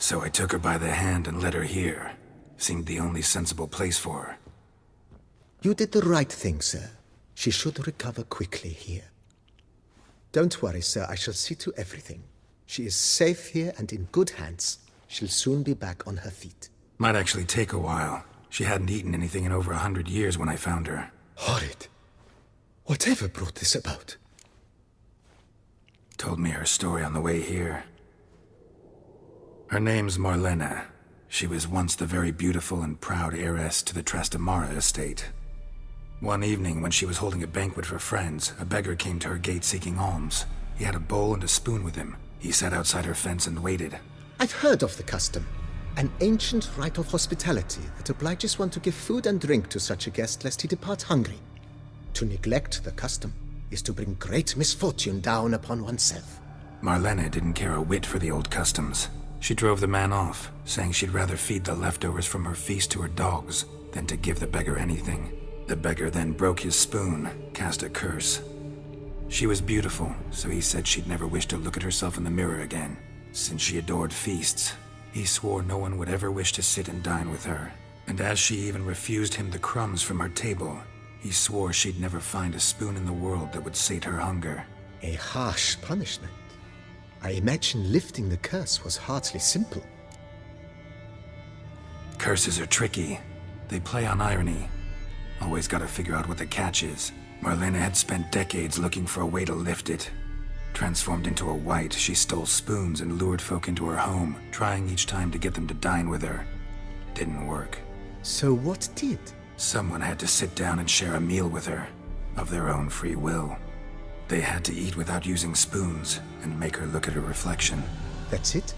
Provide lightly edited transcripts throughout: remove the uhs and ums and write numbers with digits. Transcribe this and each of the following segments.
So I took her by the hand and led her here. Seemed the only sensible place for her. You did the right thing, sir. She should recover quickly here. Don't worry, sir. I shall see to everything. She is safe here and in good hands. She'll soon be back on her feet. Might actually take a while. She hadn't eaten anything in over 100 years when I found her. Horrid. Whatever brought this about? Told me her story on the way here. Her name's Marlena. She was once the very beautiful and proud heiress to the Trastamara estate. One evening, when she was holding a banquet for friends, a beggar came to her gate seeking alms. He had a bowl and a spoon with him. He sat outside her fence and waited. I've heard of the custom. An ancient rite of hospitality that obliges one to give food and drink to such a guest lest he depart hungry. To neglect the custom is to bring great misfortune down upon oneself. Marlena didn't care a whit for the old customs. She drove the man off, saying she'd rather feed the leftovers from her feast to her dogs than to give the beggar anything. The beggar then broke his spoon, cast a curse. She was beautiful, so he said she'd never wish to look at herself in the mirror again. Since she adored feasts, he swore no one would ever wish to sit and dine with her. And as she even refused him the crumbs from her table, he swore she'd never find a spoon in the world that would sate her hunger. A harsh punishment. I imagine lifting the curse was hardly simple. Curses are tricky. They play on irony. Always gotta figure out what the catch is. Marlena had spent decades looking for a way to lift it. Transformed into a wight, she stole spoons and lured folk into her home, trying each time to get them to dine with her. Didn't work. So what did? Someone had to sit down and share a meal with her, of their own free will. They had to eat without using spoons, and make her look at her reflection. That's it?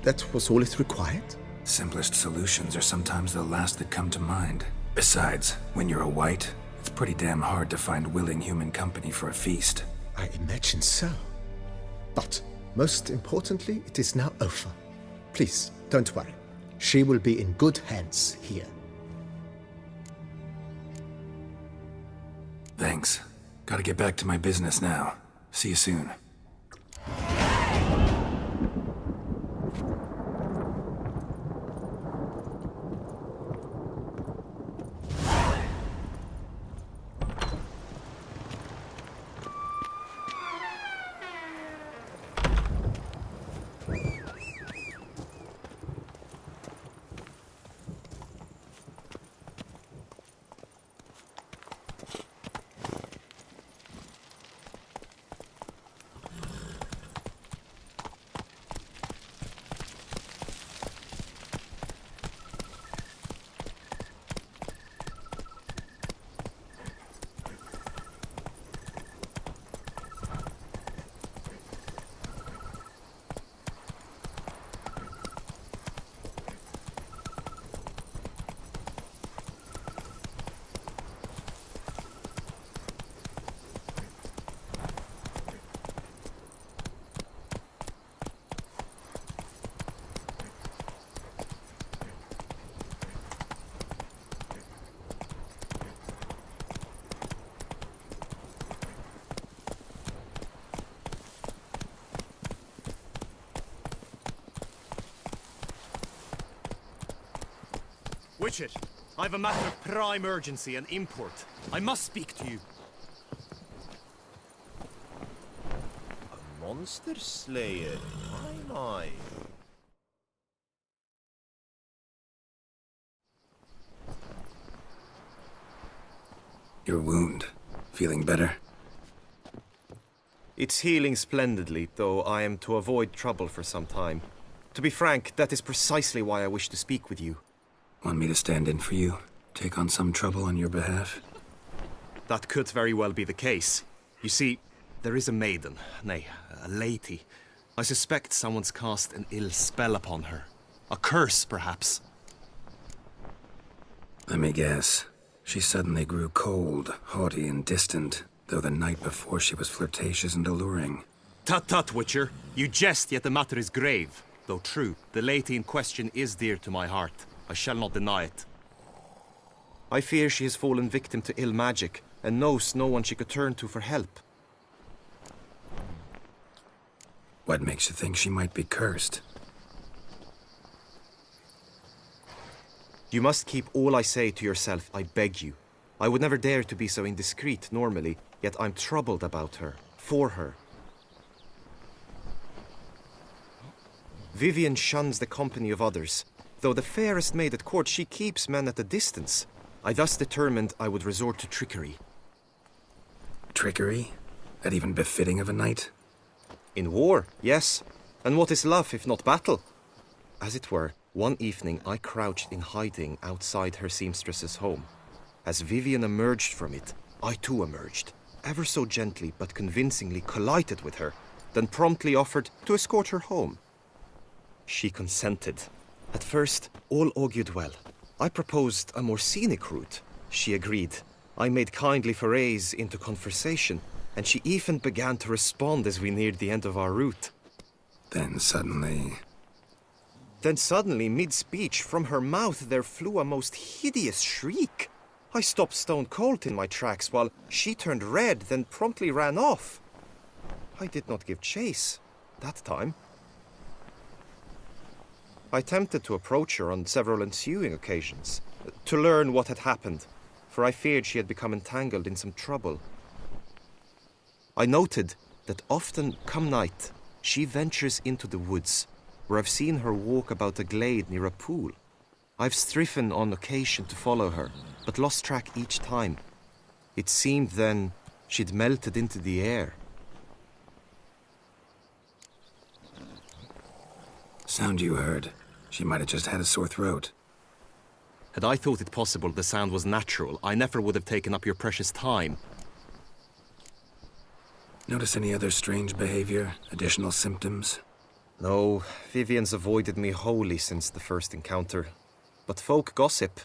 That was all it required? Simplest solutions are sometimes the last that come to mind. Besides, when you're a wight, it's pretty damn hard to find willing human company for a feast. I imagine so. But, most importantly, it is now over. Please, don't worry. She will be in good hands here. Thanks. Gotta get back to my business now. See you soon. Witcher, I have a matter of prime urgency and import. I must speak to you. A monster slayer? My. Your wound. Feeling better? It's healing splendidly, though I am to avoid trouble for some time. To be frank, that is precisely why I wish to speak with you. Want me to stand in for you? Take on some trouble on your behalf? That could very well be the case. You see, there is a maiden, nay, a lady. I suspect someone's cast an ill spell upon her. A curse, perhaps. Let me guess. She suddenly grew cold, haughty, and distant, though the night before she was flirtatious and alluring. Tut tut, Witcher. You jest, yet the matter is grave. Though true, the lady in question is dear to my heart. I shall not deny it. I fear she has fallen victim to ill magic, and knows no one she could turn to for help. What makes you think she might be cursed? You must keep all I say to yourself, I beg you. I would never dare to be so indiscreet normally, yet I'm troubled about her, for her. Vivian shuns the company of others. Though the fairest maid at court, she keeps men at a distance. I thus determined I would resort to trickery. Trickery? That even befitting of a knight? In war, yes. And what is love if not battle? As it were, one evening I crouched in hiding outside her seamstress's home. As Vivian emerged from it, I too emerged, ever so gently but convincingly collided with her, then promptly offered to escort her home. She consented. At first, all augured well. I proposed a more scenic route. She agreed. I made kindly forays into conversation, and she even began to respond as we neared the end of our route. Then suddenly, mid-speech, from her mouth there flew a most hideous shriek. I stopped stone cold in my tracks while she turned red, then promptly ran off. I did not give chase that time. I attempted to approach her on several ensuing occasions, to learn what had happened, for I feared she had become entangled in some trouble. I noted that often, come night, she ventures into the woods, where I've seen her walk about a glade near a pool. I've striven on occasion to follow her, but lost track each time. It seemed then she'd melted into the air. sound you heard. She might have just had a sore throat. Had I thought it possible the sound was natural, I never would have taken up your precious time. Notice any other strange behavior? Additional symptoms? No, Vivian's avoided me wholly since the first encounter. But folk gossip.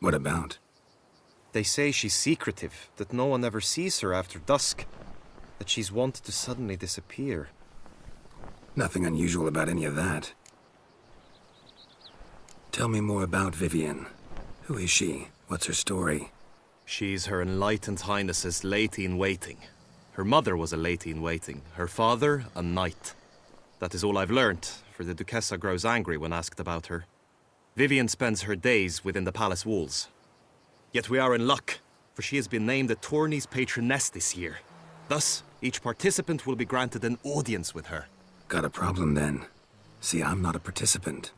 What about? They say she's secretive, that no one ever sees her after dusk, that she's wont to suddenly disappear. Nothing unusual about any of that. Tell me more about Vivian. Who is she? What's her story? She's Her Enlightened Highness's lady-in-waiting. Her mother was a lady-in-waiting, her father a knight. That is all I've learnt, for the Duchessa grows angry when asked about her. Vivian spends her days within the palace walls. Yet we are in luck, for she has been named the tourney's patroness this year. Thus, each participant will be granted an audience with her. Got a problem then. See, I'm not a participant.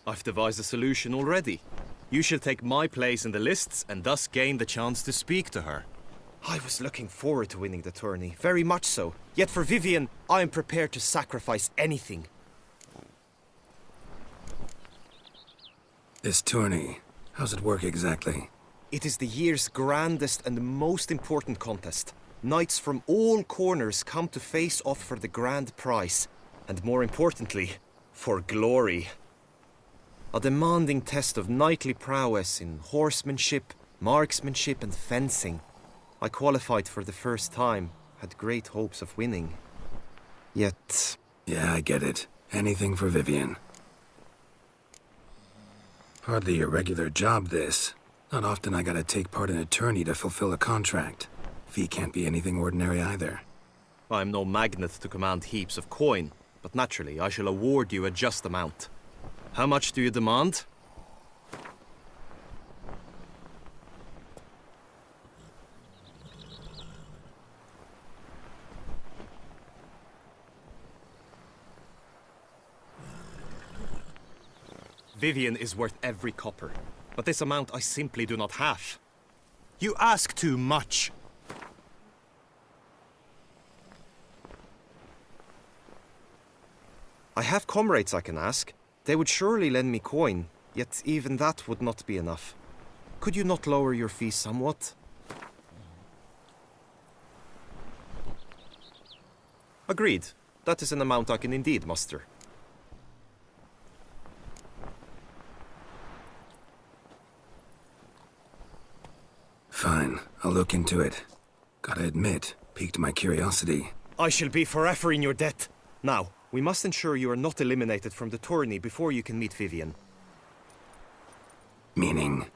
I've devised a solution already. You shall take my place in the lists and thus gain the chance to speak to her. I was looking forward to winning the tourney, very much so. Yet for Vivian, I am prepared to sacrifice anything. This tourney, how's it work exactly? It is the year's grandest and most important contest. Knights from all corners come to face off for the grand prize. And more importantly, for glory. A demanding test of knightly prowess in horsemanship, marksmanship and fencing. I qualified for the first time, had great hopes of winning. Yet... Yeah, I get it. Anything for Vivian. Hardly a regular job, this. Not often I gotta take part in a tourney to fulfill a contract. Fee can't be anything ordinary either. I'm no magnet to command heaps of coin, but naturally I shall award you a just amount. How much do you demand? Vivian is worth every copper, but this amount I simply do not have. You ask too much. I have comrades I can ask. They would surely lend me coin, yet even that would not be enough. Could you not lower your fees somewhat? Agreed. That is an amount I can indeed muster. Fine, I'll look into it. Gotta admit, piqued my curiosity. I shall be forever in your debt. Now, we must ensure you are not eliminated from the tourney before you can meet Vivian. Meaning?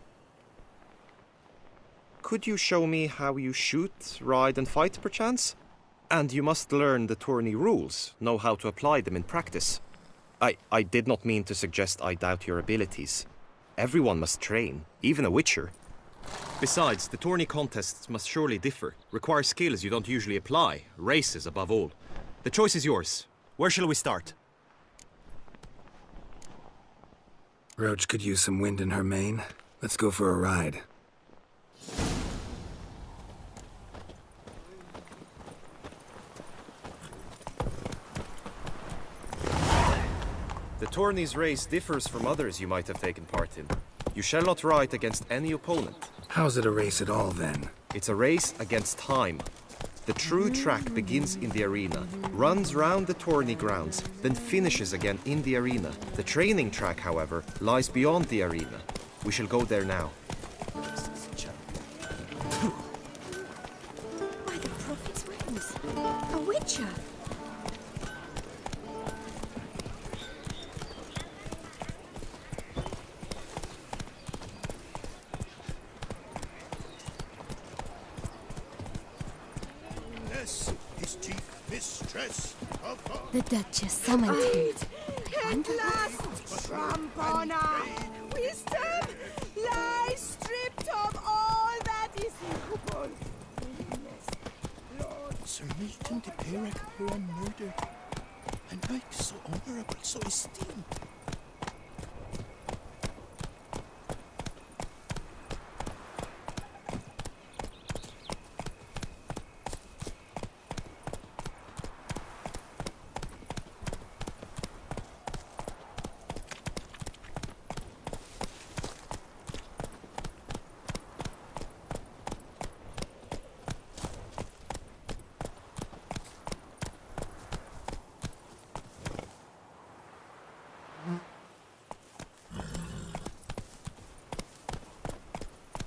Could you show me how you shoot, ride and fight, perchance? And you must learn the tourney rules, know how to apply them in practice. I did not mean to suggest I doubt your abilities. Everyone must train, even a witcher. Besides, the tourney contests must surely differ, require skills you don't usually apply, races above all. The choice is yours. Where shall we start? Roach could use some wind in her mane. Let's go for a ride. The tourney's race differs from others you might have taken part in. You shall not ride against any opponent. How's it a race at all, then? It's a race against time. The true track begins in the arena, runs round the tourney grounds, then finishes again in the arena. The training track, however, lies beyond the arena. We shall go there now. By the prophet's wings, a witcher. The Duchess summoned him. At last, tramp on her. Wisdom lies stripped of all that is noble. Sir Milton de Peyrac were murdered. A knight so honorable, so esteemed.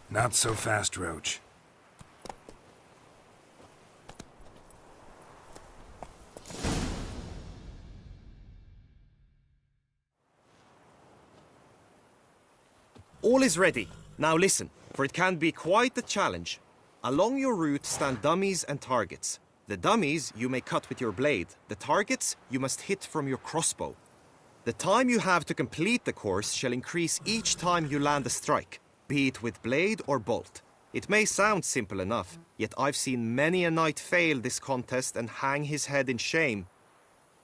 Not so fast, Roach. All is ready. Now listen, for it can be quite the challenge. Along your route stand dummies and targets. The dummies you may cut with your blade. The targets you must hit from your crossbow. The time you have to complete the course shall increase each time you land a strike, be it with blade or bolt. It may sound simple enough, yet I've seen many a knight fail this contest and hang his head in shame.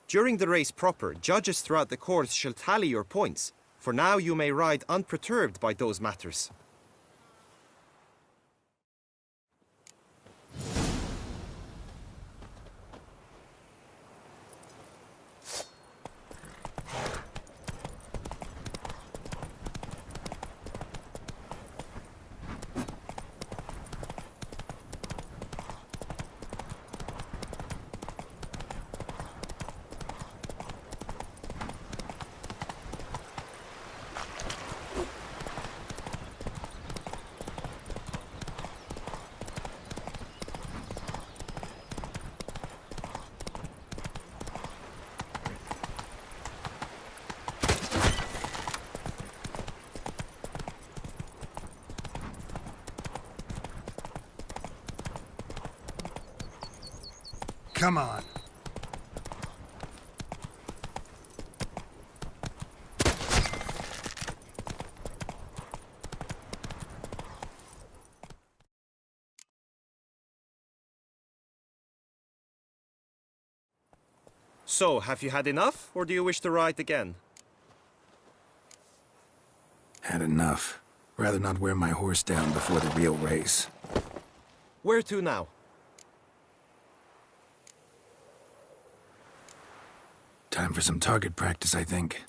During the race proper, judges throughout the course shall tally your points, for now you may ride unperturbed by those matters. Come on. So, have you had enough, or do you wish to ride again? Had enough. Rather not wear my horse down before the real race. Where to now? Time for some target practice, I think.